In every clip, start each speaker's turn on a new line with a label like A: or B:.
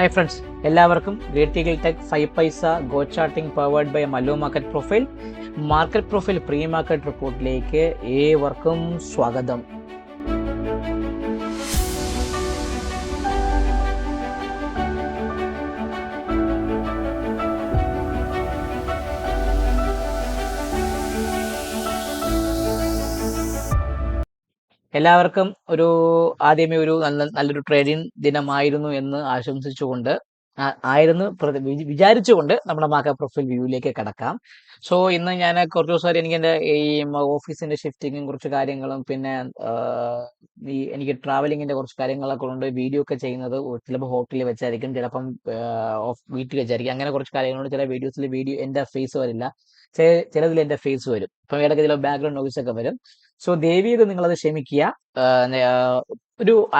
A: Hi friends, എല്ലാവർക്കും great eagle tech 5 Paisa go charting powered by Mallu market profile pre market റിപ്പോർട്ടിലേക്ക് ഏവർക്കും സ്വാഗതം. എല്ലാവർക്കും ആദ്യമേ ഒരു നല്ലൊരു ട്രേഡിംഗ് ദിനമായിരുന്നു എന്ന് ആശംസിച്ചുകൊണ്ട് വിചാരിച്ചുകൊണ്ട് നമ്മുടെ മാർക്കറ്റ് പ്രൊഫൈൽ വ്യൂവിലേക്ക് കടക്കാം. സോ ഇന്ന് ഞാൻ കുറച്ച് ദിവസമായിട്ട് എനിക്ക് എൻ്റെ ഈ ഓഫീസിന്റെ ഷിഫ്റ്റിങ്ങും കുറച്ച് കാര്യങ്ങളും പിന്നെ എനിക്ക് ട്രാവലിങ്ങിന്റെ കുറച്ച് കാര്യങ്ങളൊക്കെ കൊണ്ട് വീഡിയോ ഒക്കെ ചെയ്യുന്നത് ചിലപ്പോൾ ഹോട്ടലിൽ വെച്ചായിരിക്കും, ചിലപ്പം വീട്ടിൽ വെച്ചായിരിക്കും. അങ്ങനെ കുറച്ച് കാര്യങ്ങളുണ്ട്. ചില വീഡിയോസിൽ എൻ്റെ ഫേസ് വരില്ല, ചിലതിൽ എൻ്റെ ഫേസ് വരും. അപ്പം ഇടയ്ക്ക് ചില ബാക്ക്ഗ്രൗണ്ട് നോയ്സ് ഒക്കെ വരും. സോ ദയവീത് നിങ്ങളത് ക്ഷമിക്കുക.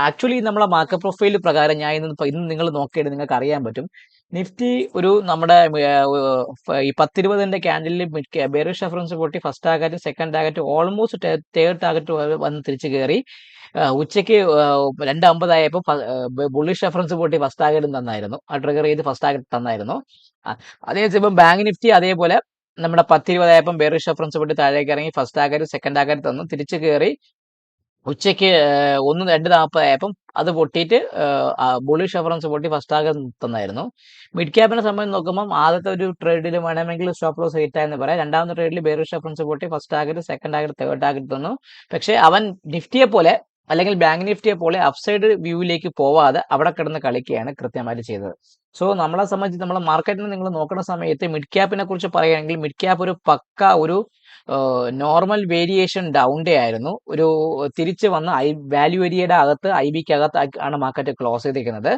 A: ആക്ച്വലി നമ്മളെ മാർക്കറ്റ് പ്രൊഫൈൽ പ്രകാരം ഞാൻ ഇന്ന് നിങ്ങൾ നോക്കിയിട്ട് നിങ്ങൾക്ക് അറിയാൻ പറ്റും. നിഫ്റ്റി നമ്മുടെ ഈ 10-20 ക്യാൻഡിലിൽ ബെയറിഷ് റെഫറൻസ് പൊട്ടി first target, second target, almost third target വന്ന് തിരിച്ചു കയറി. ഉച്ചയ്ക്ക് 2:50 ആയപ്പോൾ ബുള്ളിഷ് റെഫറൻസ് പൊട്ടി ഫസ്റ്റ് ടാർഗറ്റ് തന്നായിരുന്നു, ആ ട്രിഗർ ചെയ്ത് ഫസ്റ്റ് ടാർഗറ്റ് തന്നായിരുന്നു. അതേസമയം ബാങ്ക് നിഫ്റ്റി അതേപോലെ നമ്മുടെ 10-20 ആയപ്പോൾ ബെയറിഷ് റെഫറൻസ് പൊട്ടി താഴേക്ക് ഇറങ്ങി ഫസ്റ്റ് ടാർഗറ്റ്, സെക്കൻഡ് ടാർഗറ്റ് തന്നു, തിരിച്ചു കയറി. ഉച്ചയ്ക്ക് 2:40 ആയപ്പം അത് പൊട്ടിയിട്ട് ബുള്ളിഷ് റെഫറൻസ് പൊട്ടി ഫസ്റ്റ് ടാർഗറ്റ് തന്നായിരുന്നു. മിഡ് ക്യാപ്പിനെ സംബന്ധിച്ച് നോക്കുമ്പോൾ ആദ്യത്തെ ഒരു ട്രേഡിൽ വേണമെങ്കിൽ സ്റ്റോപ്പ് ലോസ് ഹിറ്റ് ആയെന്ന് പറയാം. രണ്ടാമത്തെ ട്രേഡിൽ ബെയറിഷ് റെഫറൻസ് പൊട്ടി first target, second target, third target തന്നു. പക്ഷേ അവൻ നിഫ്റ്റിയെ പോലെ അല്ലെങ്കിൽ ബാങ്ക് നിഫ്റ്റിയെ പോലെ അപ്സൈഡ് വ്യൂവിലേക്ക് പോവാതെ അവിടെ കിടന്ന് കളിക്കുകയാണ് കൃത്യമായിട്ട് ചെയ്തത്. സോ നമ്മളെ സംബന്ധിച്ച് നമ്മളെ മാർക്കറ്റിനെ നിങ്ങൾ നോക്കുന്ന സമയത്ത് മിഡ് ക്യാപ്പിനെ കുറിച്ച് പറയുകയാണെങ്കിൽ മിഡ് ക്യാപ്പ് ഒരു പക്ക ഒരു നോർമൽ വേരിയേഷൻ ഡൗൺ ഡേ ആയിരുന്നു. തിരിച്ച് വന്ന് വാല്യൂ ഏരിയയുടെ അകത്ത് IBക്ക് അകത്ത് ആണ് മാർക്കറ്റ് ക്ലോസ് ചെയ്തിരിക്കുന്നത്.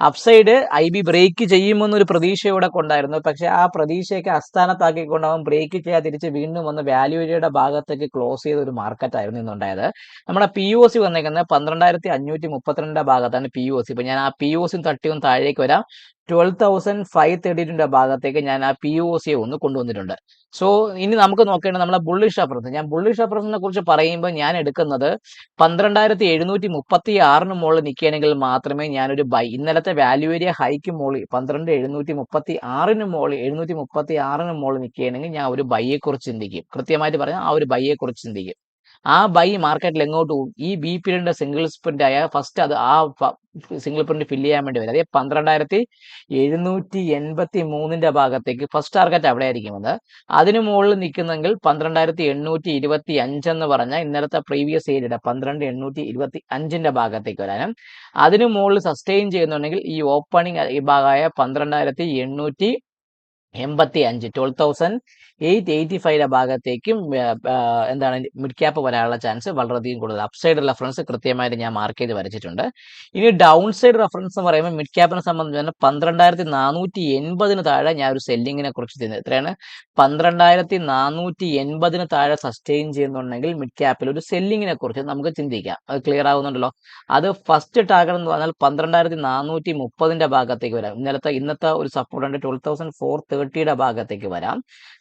A: അപ്സൈഡ് IB ബ്രേക്ക് ചെയ്യുമെന്നൊരു പ്രതീക്ഷയോടെ കൊണ്ടായിരുന്നു. പക്ഷെ ആ പ്രതീക്ഷയൊക്കെ അസ്ഥാനത്താക്കിക്കൊണ്ട് അവൻ ബ്രേക്ക് ചെയ്യാതെ തിരിച്ച് വീണ്ടും വന്ന് വാല്യൂ ഏരിയയുടെ ഭാഗത്തേക്ക് ക്ലോസ് ചെയ്ത ഒരു മാർക്കറ്റ് ആയിരുന്നു ഇന്നുണ്ടായത്. നമ്മുടെ POC വന്നേക്കുന്നത് 12,532 ഭാഗത്താണ് POC. ഇപ്പൊ ഞാൻ ആ POC തട്ടി ഒന്ന് താഴേക്ക് വരാം. 12,532 ഭാഗത്തേക്ക് ഞാൻ ആ POC ഒന്ന് കൊണ്ടുവന്നിട്ടുണ്ട്. സോ ഇനി നമുക്ക് നോക്കേണ്ടത് നമ്മളെ ബുള്ളിഷ് റെഫറൻസ്. ഞാൻ ബുള്ളിഷ് റെഫറൻസിനെ കുറിച്ച് പറയുമ്പോൾ ഞാൻ എടുക്കുന്നത് 12,736 മുകളിൽ നിൽക്കുകയാണെങ്കിൽ മാത്രമേ ഞാനൊരു ബൈ, ഇന്നലത്തെ വാല്യൂ ഏരിയ ഹൈക്ക് മുകളിൽ 12,736 മുകളിൽ നിൽക്കുകയാണെങ്കിൽ ഞാൻ ഒരു ബൈയെ കുറിച്ച് ചിന്തിക്കും. കൃത്യമായിട്ട് പറഞ്ഞാൽ ആ ഒരു ബൈയെ കുറിച്ച് ചിന്തിക്കും. ആ ബൈ മാർക്കറ്റിൽ എങ്ങോട്ട് പോകും? ഈ ബി പീരീഡിന്റെ സിംഗിൾ സ്പ്രിന്റ് ആയ ഫസ്റ്റ് അത് ആ സിംഗിൾ പ്രിന്റ് ഫില്ല് ചെയ്യാൻ വേണ്ടി വരും. അതേ 12,783 ഭാഗത്തേക്ക് ഫസ്റ്റ് ടാർഗറ്റ് അവിടെ ആയിരിക്കും അത്. അതിനു മുകളിൽ നിൽക്കുന്നെങ്കിൽ 12,825 എന്ന് പറഞ്ഞാൽ ഇന്നലത്തെ പ്രീവിയസ് ഏരിയയുടെ 12,825 ഭാഗത്തേക്ക് വരാനും, അതിനു മുകളിൽ സസ്റ്റെയിൻ ചെയ്യുന്നുണ്ടെങ്കിൽ ഈ ഓപ്പണിംഗ് ഈ ഭാഗമായ 12,885 12,885 ഭാഗത്തേക്കും എന്താണ് മിഡ് ക്യാപ്പ് വരാനുള്ള ചാൻസ് വളരെയധികം കൂടുതൽ. അപ്സൈഡ് റെഫറൻസ് കൃത്യമായിട്ട് ഞാൻ മാർക്ക് ചെയ്ത് വരച്ചിട്ടുണ്ട്. ഇനി ഡൗൺ സൈഡ് റെഫറൻസ് എന്ന് പറയുമ്പോൾ മിഡ് ക്യാപ്പിനെ സംബന്ധിച്ച് 12,480 താഴെ ഞാൻ ഒരു സെല്ലിങ്ങിനെ കുറിച്ച് ചെയ്യുന്നത്. എത്രയാണ്? 12,480 താഴെ സസ്റ്റെയിൻ ചെയ്യുന്നുണ്ടെങ്കിൽ മിഡ് ക്യാപ്പിൽ ഒരു സെല്ലിങ്ങിനെ കുറിച്ച് നമുക്ക് ചിന്തിക്കാം. അത് ക്ലിയർ ആവുന്നുണ്ടല്ലോ. അത് ഫസ്റ്റ് ടാർഗറ്റ് എന്ന് പറഞ്ഞാൽ 12,430 ഭാഗത്തേക്ക് വരാം. ഇന്നത്തെ ഒരു സപ്പോർട്ട് ഉണ്ട് 12,430 ഭാഗത്തേക്ക് വരാം.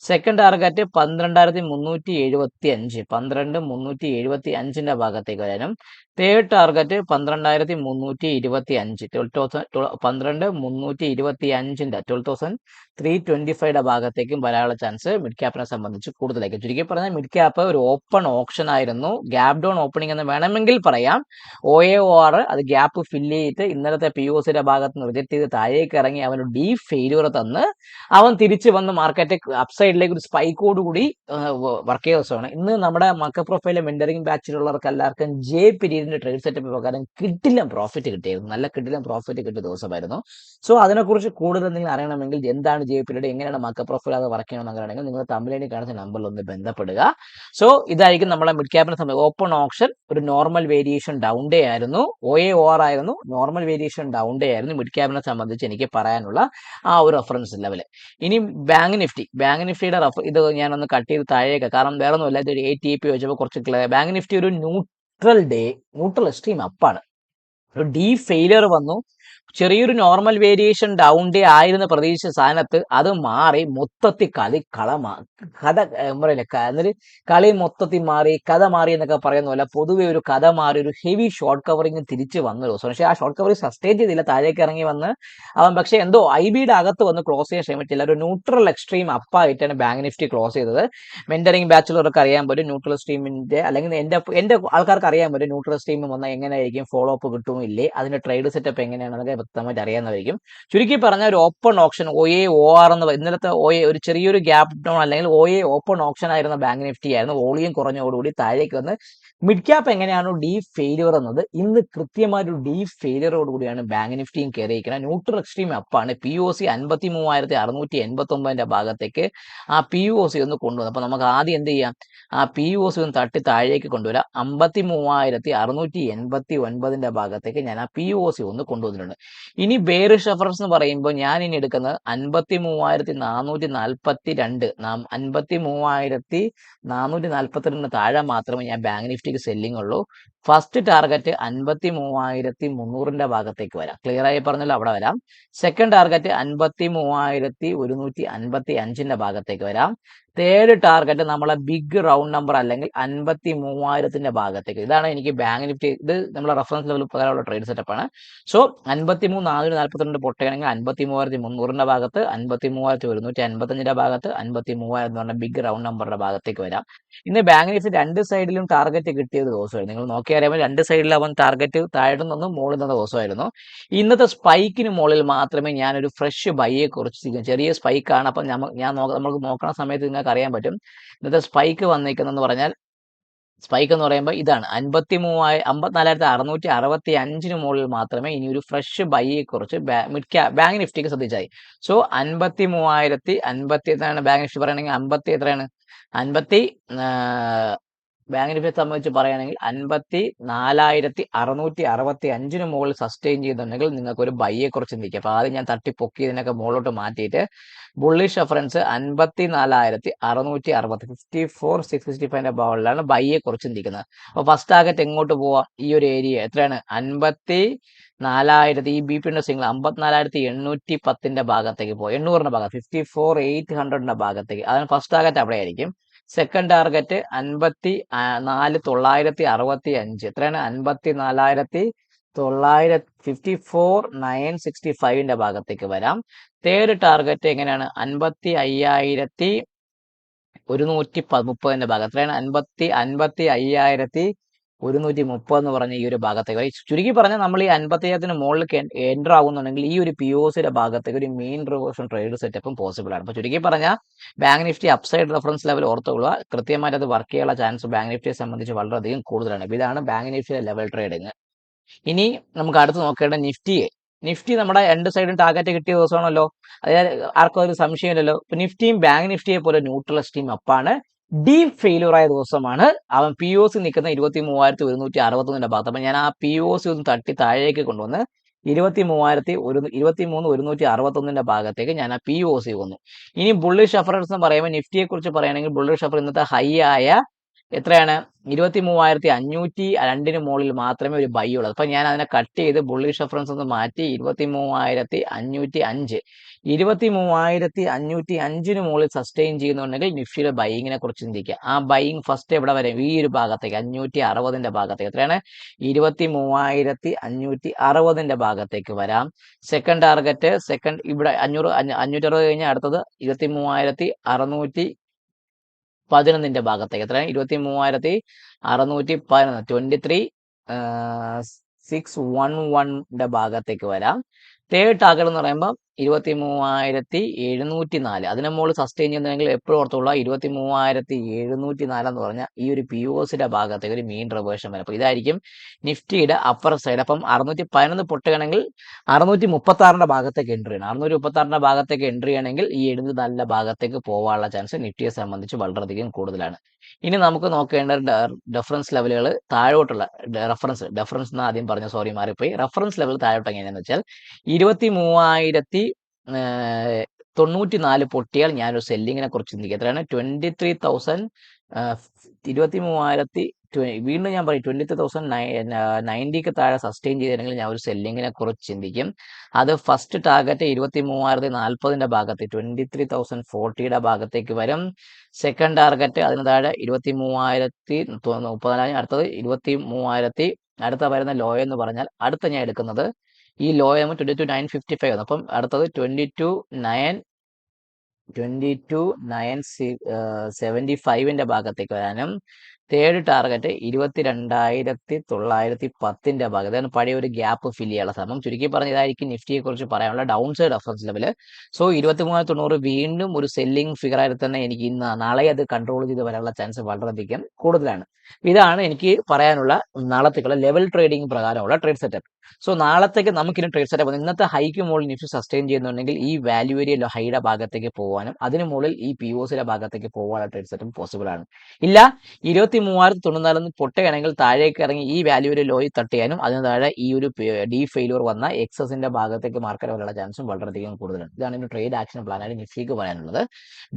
A: സെക്കൻഡ് ടാർഗറ്റ് 12,375 12,375 ഭാഗത്തേക്ക് വരാനും, തേർഡ് ടാർഗറ്റ് 12,325 12,325 ഭാഗത്തേക്കും വരാനുള്ള ചാൻസ് മിഡ് ക്യാപ്പിനെ സംബന്ധിച്ച് കൂടുതലായിരിക്കും. ചുരുക്കി പറഞ്ഞാൽ മിഡ് ക്യാപ്പ് ഒരു ഓപ്പൺ ഓപ്ഷൻ ആയിരുന്നു, ഗ്യാപ് ഡൗൺ ഓപ്പണിംഗ് എന്ന് വേണമെങ്കിൽ പറയാം. OAOR അത് ഗ്യാപ്പ് ഫില്ല് ചെയ്തിട്ട് ഇന്നലത്തെ POCയുടെ ഭാഗത്ത് നിന്ന് റിജക്ട് ചെയ്ത് താഴേക്ക് ഇറങ്ങി അവന് ഡീപ് ഫെയിലിയർ തന്ന് അവൻ തിരിച്ച് വന്ന് മാർക്കറ്റ് അപ്സൈഡിലേക്ക് ഒരു സ്പൈക്കോട് കൂടി വർക്ക് ചെയ്ത ദിവസമാണ് ഇന്ന്. നമ്മുടെ മാർക്കറ്റ് പ്രൊഫൈലിലെ മെന്ററിംഗ് ബാച്ചിലുള്ളവർക്ക് എല്ലാവർക്കും ജെ പീരീഡിന്റെ ട്രേഡ് സെറ്റപ്പ് പ്രകാരം കിട്ടില്ല പ്രോഫിറ്റ് കിട്ടിയിരുന്നു, നല്ല കിട്ടില്ല പ്രോഫിറ്റ് കിട്ടിയ ദിവസമായിരുന്നു. സോ അതിനെക്കുറിച്ച് കൂടുതൽ എന്തെങ്കിലും അറിയണമെങ്കിൽ എന്താണ് ജെ പീരീഡ്, എങ്ങനെയാണ് മാർക്കറ്റ് പ്രൊഫൈൽ അത് വർക്ക് ചെയ്യണമെന്ന് അങ്ങനെയാണെങ്കിൽ നിങ്ങൾ തമിഴിൽ കാണുന്ന നമ്പറിൽ ഒന്ന് ബന്ധപ്പെടുക. സോ ഇതായിരിക്കും നമ്മളെ മിഡ് ക്യാപ്പിനെ സംബന്ധിച്ച് ഓപ്പൺ ഓപ്ഷൻ ഒരു നോർമൽ വേരിയേഷൻ ഡൗൺ ഡേ ആയിരുന്നു. OAOR ആയിരുന്നു, നോർമൽ വേരിയേഷൻ ഡൗൺ ഡേ ആയിരുന്നു മിഡ് ക്യാപ്പിനെ സംബന്ധിച്ച് എനിക്ക് പറയാനുള്ള ആ ഒരു റെഫറൻസ് ലെവൽ. ഇനി ബാങ്ക് നിഫ്റ്റിയുടെ ഇത് ഞാനൊന്ന് കട്ട് ചെയ്ത് താഴേക്ക്, കാരണം വേറെ ഒന്നുമില്ല, ഇതൊരു ATP വെച്ചപ്പോൾ കുറച്ച് ബാങ്ക് നിഫ്റ്റി ഒരു ന്യൂട്രൽ എക്സ്ട്രീം അപ്പാണ്. ഒരു ഡീപ് ഫെയിലിയർ വന്നു, ചെറിയൊരു നോർമൽ വേരിയേഷൻ ഡൗൺ ഡേ ആയിരുന്ന പ്രതീക്ഷിച്ച സ്ഥാനത്ത് അത് മാറി മൊത്തത്തിൽ കഥ പറയില്ല എന്നൊരു കളി മൊത്തത്തിൽ മാറി, കഥ മാറി എന്നൊക്കെ പറയുന്ന പോലെ പൊതുവെ ഒരു കഥ മാറി ഒരു ഹെവി ഷോർട്ട് കവറിങ് തിരിച്ച് വന്ന ദിവസം. പക്ഷേ ആ ഷോർട്ട് കവറിങ് സസ്റ്റെയിൻ ചെയ്തില്ല, താഴേക്ക് ഇറങ്ങി വന്ന് അവൻ പക്ഷേ എന്തോ IBയുടെ അകത്ത് വന്ന് ക്ലോസ് ചെയ്യാൻ ശ്രമിച്ചില്ല. ഒരു ന്യൂട്രൽ എക്സ്ട്രീം അപ്പായിട്ടാണ് ബാങ്ക് നിഫ്റ്റി ക്ലോസ് ചെയ്തത്. മെന്ററിംഗ് ബാച്ചിലർക്ക് അറിയാൻ പറ്റും ന്യൂട്രൽ സ്ട്രീമിന്റെ, അല്ലെങ്കിൽ എന്റെ ആൾക്കാർക്ക് അറിയാൻ പറ്റും ന്യൂട്രൽ സ്ട്രീം വന്നാൽ എങ്ങനെയായിരിക്കും ഫോളോ അപ്പ് കിട്ടുമോ ഇല്ലേ, അതിന്റെ ട്രേഡ് സെറ്റപ്പ് എങ്ങനെയാണെന്നൊക്കെ വ്യക്തമായിട്ട് അറിയാവുന്നതായിരിക്കും. ചുരുക്കി പറഞ്ഞ ഒരു ഓപ്പൺ ഓപ്ഷൻ OA എന്ന് ഇന്നലത്തെ OA ഒരു ചെറിയൊരു ഗ്യാപ് ഡൗൺ അല്ലെങ്കിൽ OA ഓപ്പൺ ഓപ്ഷൻ ആയിരുന്ന ബാങ്ക് നിഫ്റ്റി ആയിരുന്നു. വോളിയം കുറഞ്ഞതോടുകൂടി താഴേക്ക് വന്ന് മിഡ് ക്യാപ്പ് എങ്ങനെയാണോ ഡീപ് ഫെയിലിയർ എന്നത്, ഇന്ന് കൃത്യമായൊരു ഡീപ് ഫെയിലിയറോടുകൂടിയാണ് ബാങ്ക് നിഫ്റ്റിയും കയറിയിരിക്കുന്നത്. ന്യൂട്രൽ എക്സ്ട്രീം അപ്പാണ്. POC 53,689 ഭാഗത്തേക്ക് ആ POC ഒന്ന് കൊണ്ടുവന്നു. അപ്പൊ നമുക്ക് ആദ്യം എന്ത് ചെയ്യാം, ആ POC ഒന്ന് തട്ടി താഴേക്ക് കൊണ്ടുവരാം. 53,689 ഭാഗത്തേക്ക് ഞാൻ ആ POC ഒന്ന് കൊണ്ടുവന്നിട്ടുണ്ട്. ഇനി ബെയറിഷ് റെഫറൻസ് എന്ന് പറയുമ്പോൾ ഞാൻ ഇനി എടുക്കുന്നത് 53,442, 53,442 താഴെ മാത്രമേ ഞാൻ ബാങ്ക് നിഫ്റ്റിക്ക് സെല്ലിംഗ് ഉള്ളൂ. ഫസ്റ്റ് ടാർഗറ്റ് 53,300 ഭാഗത്തേക്ക് വരാം. ക്ലിയർ ആയി പറഞ്ഞല്ലോ, അവിടെ വരാം. സെക്കൻഡ് ടാർഗറ്റ് 53,155 ഭാഗത്തേക്ക് വരാം. തേർഡ് ടാർഗറ്റ് നമ്മളെ ബിഗ് റൗണ്ട് നമ്പർ അല്ലെങ്കിൽ 53,000 ഭാഗത്തേക്ക്. ഇതാണ് എനിക്ക് ബാങ്ക് നിഫ്റ്റി, ഇത് നമ്മളെ റെഫറൻസ് ലെവൽ പ്രകാരമുള്ള ട്രേഡ് സെറ്റപ്പ് ആണ്. സോ 53,442 പൊട്ടുകയാണെങ്കിൽ 53,300 ഭാഗത്ത്, 53,155 ഭാഗത്ത്, 53,000 എന്ന് പറഞ്ഞ ബിഗ് റൗണ്ട് നമ്പറുടെ ഭാഗത്തേക്ക് വരാം. ഇന്ന് ബാങ്ക് നിഫ്റ്റി രണ്ട് സൈഡിലും ടാർഗറ്റ് കിട്ടിയ ഒരു ദിവസമായിരുന്നു. നിങ്ങൾ നോക്കിയറിയാമോ, രണ്ട് സൈഡിൽ അവൻ ടാർഗറ്റ് താഴെ നിന്നും മുകളിൽ നിന്ന ദിവസമായിരുന്നു. ഇന്നത്തെ സ്പൈക്കിന് മുകളിൽ മാത്രമേ ഞാനൊരു ഫ്രഷ് ബൈയെ കുറിച്ച്, ചെറിയ സ്പൈക്കാണ്. അപ്പം നമുക്ക് നോക്കുന്ന സമയത്ത് നിങ്ങൾക്ക് അറിയാൻ പറ്റും ഇന്നത്തെ സ്പൈക്ക് വന്നിരിക്കുന്നതെന്ന് പറഞ്ഞാൽ, സ്പൈക്ക് എന്ന് പറയുമ്പോൾ ഇതാണ് 54,665 മുകളിൽ മാത്രമേ ഇനി ഒരു ഫ്രഷ് ബൈയെ കുറിച്ച് ബാങ്ക് നിഫ്റ്റിക്ക് ശ്രദ്ധിച്ചായി. സോ 53,050 എത്രയാണ് ബാങ്ക് നിഫ്റ്റി പറയുകയാണെങ്കിൽ, 50 എത്രയാണ്, 50 ബാങ്ക് നിഫ്റ്റിയെ സംബന്ധിച്ച് പറയുകയാണെങ്കിൽ 54,665 മുകളിൽ സസ്റ്റെയിൻ ചെയ്യുന്നുണ്ടെങ്കിൽ നിങ്ങൾക്ക് ഒരു ബൈയെ കുറിച്ച് ചിന്തിക്കാം. അപ്പൊ ആദ്യം ഞാൻ തട്ടിപ്പൊക്കി ഇതിനൊക്കെ മുകളിലോട്ട് മാറ്റിയിട്ട് ബുള്ളിഷ് റെഫറൻസ് 54,660 54,665 ബൗളിലാണ് ബൈയെ കുറിച്ച് ചിന്തിക്കുന്നത്. അപ്പൊ ഫസ്റ്റ് ടാർഗറ്റ് എങ്ങോട്ട് പോവാം, ഈ ഒരു ഏരിയ എത്രയാണ്, 54,000, ഈ BP സിംഗിൾ 54,810 ഭാഗത്തേക്ക് പോകും, 800 ഭാഗം 54,800 ഭാഗത്തേക്ക്. അതാണ് ഫസ്റ്റ് ടാർഗറ്റ്, അവിടെ ആയിരിക്കും. സെക്കൻഡ് ടാർഗറ്റ് 54,965, എത്രയാണ്, 54,965 ഭാഗത്തേക്ക് വരാം. തേർഡ് ടാർഗറ്റ് എങ്ങനെയാണ്, 55,130 ഭാഗം, എത്രയാണ്, 55,130 എന്ന് പറഞ്ഞ ഈ ഒരു ഭാഗത്തേക്ക്. ചുരുക്കി പറഞ്ഞാൽ നമ്മൾ ഈ 55,000 മുകളിൽ എൻ്റർ ആകുന്നുണ്ടെങ്കിൽ ഈ ഒരു POCയുടെ ഭാഗത്തേക്ക് ഒരു മെയിൻ റിവേഴ്സൺ ട്രേഡ് സെറ്റപ്പും പോസിബിൾ ആണ്. അപ്പൊ ചുരുക്കി പറഞ്ഞാൽ bank Nifty upside reference level ഓർത്തുകൊള്ളുക, കൃത്യമായിട്ട് അത് വർക്ക് ചെയ്യാനുള്ള ചാൻസ് ബാങ്ക് നിഫ്റ്റിയെ സംബന്ധിച്ച് വളരെയധികം കൂടുതലാണ്. ഇതാണ് ബാങ്ക് നിഫ്റ്റിയുടെ ലെവൽ ട്രേഡിങ്. ഇനി നമുക്ക് അടുത്ത് നോക്കേണ്ട നിഫ്റ്റി നമ്മുടെ രണ്ട് സൈഡും ടാർഗറ്റ് കിട്ടിയ ദിവസമാണല്ലോ, അതായത് ആർക്കും ഒരു സംശയമില്ലല്ലോ. ഇപ്പൊ നിഫ്റ്റിയും ബാങ്ക് നിഫ്റ്റിയെ പോലെ ന്യൂട്രൽ സ്ട്രീം അപ്പാണ്. ഡീപ് ഫെയിലിയർ ആയ ദിവസമാണ്. അവൻ POC നിൽക്കുന്ന 23,161 ഭാഗത്ത്. അപ്പൊ ഞാൻ ആ POC ഒന്ന് തട്ടി താഴേക്ക് കൊണ്ടുവന്ന് 23,161 ഭാഗത്തേക്ക് ഞാൻ ആ POC വന്നു. ഇനി ബുള്ളിഷ് റെഫറൻസ് എന്ന് പറയുമ്പോൾ നിഫ്റ്റിയെ കുറിച്ച് പറയുകയാണെങ്കിൽ ബുള്ളിഷ് റെഫറൻസ് ഇന്നത്തെ ഹൈ ആയ എത്രയാണ്, 23,502 മുകളിൽ മാത്രമേ ഒരു ബൈ ഉള്ളൂ. അപ്പൊ ഞാൻ അതിനെ കട്ട് ചെയ്ത് ബുള്ളിഷ് റെഫറൻസ് ഒന്ന് മാറ്റി 23,505 23,505 മുകളിൽ സസ്റ്റെയിൻ ചെയ്യുന്നുണ്ടെങ്കിൽ നിഫ്റ്റിയുടെ ബൈയിങ്ങിനെ കുറിച്ച് ചിന്തിക്കുക. ആ ബൈയിങ് ഫസ്റ്റ് എവിടെ വരെ, ഈ ഒരു ഭാഗത്തേക്ക് 560 ഭാഗത്തേക്ക്, എത്രയാണ്, 23,560 ഭാഗത്തേക്ക് വരാം. സെക്കൻഡ് ടാർഗറ്റ് ഇവിടെ 560 കഴിഞ്ഞാൽ അടുത്തത് 23,611 ഭാഗത്തേക്ക്, എത്രയാണ്, 23,611 23,611 ഭാഗത്തേക്ക് വരാം. തേർഡ് ടാർഗറ്റ് എന്ന് പറയുമ്പോൾ 23,704, അതിനെ മുകളിൽ സസ്റ്റെയിൻ ചെയ്യുന്നതെങ്കിൽ എപ്പോഴും ഓർത്തുള്ള 23,704 എന്ന് പറഞ്ഞാൽ ഈ ഒരു POCയുടെ ഭാഗത്തേക്ക് ഒരു മീൻ റിവേഴ്ഷൻ വരും. അപ്പൊ ഇതായിരിക്കും നിഫ്റ്റിയുടെ അപ്പർ സൈഡ്. അപ്പം 611 പൊട്ടുകയാണെങ്കിൽ 636 ഭാഗത്തേക്ക് എൻട്രി ചെയ്യണം. 636 ഭാഗത്തേക്ക് എൻട്രി ചെയ്യണമെങ്കിൽ ഈ 74 ഭാഗത്തേക്ക് പോകാനുള്ള ചാൻസ് നിഫ്റ്റിയെ സംബന്ധിച്ച് വളരെയധികം കൂടുതലാണ്. ഇനി നമുക്ക് നോക്കേണ്ട റെഫറൻസ് ലെവലുകൾ താഴോട്ടുള്ള റെഫറൻസ് എന്ന് ആദ്യം പറഞ്ഞു, സോറി മാറിപ്പോയി. റെഫറൻസ് ലെവൽ താഴോട്ട് എങ്ങനെയാണെന്ന് വെച്ചാൽ 23,094 പൊട്ടിയാൽ ഞാനൊരു സെല്ലിങ്ങിനെ കുറിച്ച് ചിന്തിക്കുക. എത്രയാണ്, 23,000 23,000 വീണ്ടും ഞാൻ പറയും 23,090ക്ക് താഴെ സസ്റ്റെയിൻ ചെയ്തില്ലെങ്കിൽ ഞാൻ ഒരു സെല്ലിങ്ങിനെ കുറിച്ച് ചിന്തിക്കും. അത് ഫസ്റ്റ് ടാർഗറ്റ് 23,040ന്റെ ഭാഗത്ത് 23,040യുടെ ഭാഗത്തേക്ക് വരും. സെക്കൻഡ് ടാർഗറ്റ് അതിന് താഴെ 23,030, അടുത്തത് 23,000, അടുത്ത വരുന്ന ലോ എന്ന് പറഞ്ഞാൽ അടുത്ത ഞാൻ എടുക്കുന്നത് ഈ ലോ ആകുമ്പോൾ 22,955 അപ്പം അടുത്തത് 22,975ന്റെ ഭാഗത്തേക്ക് വരാനും തേർഡ് ടാർഗറ്റ് 22,910ന്റെ ഭാഗത്ത്. അതാണ് പഴയ ഒരു ഗ്യാപ്പ് ഫിൽ ചെയ്യാനുള്ള സമയം. ചുരുക്കി പറഞ്ഞ ഇതായിരിക്കും നിഫ്റ്റിയെ കുറിച്ച് പറയാനുള്ള down side reference level. So 23,90 വീണ്ടും ഒരു സെല്ലിംഗ് ഫിഗർ ആയിട്ട് തന്നെ എനിക്ക് നാളെ അത് കൺട്രോൾ ചെയ്ത് വരാനുള്ള ചാൻസ് വളരെയധികം കൂടുതലാണ്. ഇതാണ് എനിക്ക് പറയാനുള്ള നാളത്തേക്കുള്ള ലെവൽ ട്രേഡിംഗ് പ്രകാരമുള്ള ട്രേഡ് സെറ്റപ്പ്. സോ നാളത്തേക്ക് നമുക്കിനി ട്രേഡ് സെറ്റപ്പ് ഇന്നത്തെ ഹൈക്ക് മുകളിൽ നിഫ്റ്റി സസ്റ്റെയിൻ ചെയ്യുന്നുണ്ടെങ്കിൽ ഈ വാല്യൂ ഏരിയ ഹൈയുടെ ഭാഗത്തേക്ക് പോകാനും അതിന് മുകളിൽ ഈ POCയുടെ ഭാഗത്തേക്ക് പോകാനുള്ള ട്രേഡ് സെറ്റപ്പ് പോസിബിൾ ആണ്. ഇല്ല 23,094 പൊട്ടുകയാണെങ്കിൽ താഴേക്ക് ഇറങ്ങി ഈ വാല്യൂ ഏരിയ ലോയിൽ തട്ടിയാനും അതിന് താഴെ ഈ ഒരു ഡി ഫെയിലിയർ വന്ന എക്സസിന്റെ ഭാഗത്തേക്ക് മാർക്കറ്റ് വരാനുള്ള ചാൻസും വളരെയധികം കൂടുതലാണ്. ഇതാണ് ഒരു ട്രേഡ് ആക്ഷൻ പ്ലാനായിട്ട് നിഫ്റ്റിക്ക് പറയാനുള്ളത്.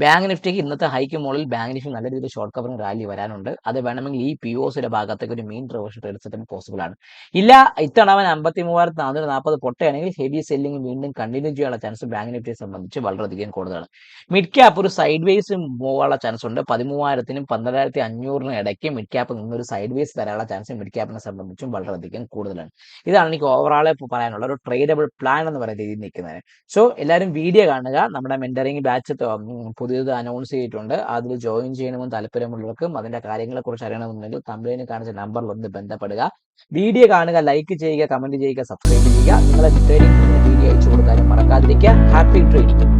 A: ബാങ്ക് നിഫ്റ്റിക്ക് ഇന്നത്തെ ഹൈക്ക് മുകളിൽ ബാങ്ക് നിഫ്റ്റി നല്ല രീതിയിൽ ഷോർട്ട് കവറിംഗ് റാലി വരാനുണ്ട്. അത് വേണമെങ്കിൽ ഈ POCയുടെ ഭാഗത്തേക്ക് ഒരു മീൻ റിവേഴ്സൽ ട്രേഡ് സെറ്റപ്പ് പോസിബിൾ ആണ്. ഇല്ല ഇത്തവണ അവൻ 53,440 പൊട്ടുകയാണെങ്കിൽ ഹെവി സെല്ലിംഗ് വീണ്ടും കണ്ടിന്യൂ ചെയ്യാനുള്ള ചാൻസ് ബാങ്ക് നിഫ്റ്റിയെ സംബന്ധിച്ച് വളരെയധികം കൂടുതലാണ്. മിഡ് ക്യാപ്പ് ഒരു സൈഡ് വേസ് പോകാനുള്ള ചാൻസ് ഉണ്ട്. 13,000നും 12,500നും ഇടയ്ക്ക് മിഡ് ക്യാപ്പ് നിന്നൊരു സൈഡ് വേസ് വരാനുള്ള ചാൻസ് മിഡ് ക്യാപ്പിനെ സംബന്ധിച്ചും വളരെയധികം കൂടുതലാണ്. ഇതാണ് എനിക്ക് ഓവറോൾ പറയാനുള്ള ഒരു ട്രേഡബിൾ പ്ലാൻ എന്ന് പറയുന്ന രീതിയിൽ നിൽക്കുന്നത്. സോ എല്ലാവരും വീഡിയോ കാണുക. നമ്മുടെ മെന്ററിംഗ് ബാച്ച് പുതിയത് അനൗൺസ് ചെയ്തിട്ടുണ്ട്. അതിൽ ജോയിൻ ചെയ്യണമെന്ന് താല്പര്യമുള്ളവർക്കും അതിന്റെ കാര്യങ്ങളെ കുറിച്ച് അറിയണമെന്നുണ്ടെങ്കിൽ തമ്പ്ലൈനിൽ കാണിച്ച നമ്പറിൽ ഒന്ന് ബന്ധപ്പെടുക. വീഡിയോ കാണുക, ലൈക്ക് ചെയ്യുക, കമന്റ് ചെയ്യുക, സബ്സ്ക്രൈബ് ചെയ്യുക. നിങ്ങളെ ട്രേഡിംഗ് വീഡിയോ അയച്ചു കൊടുക്കാനും മറക്കാതിരിക്കുക. Happy trading.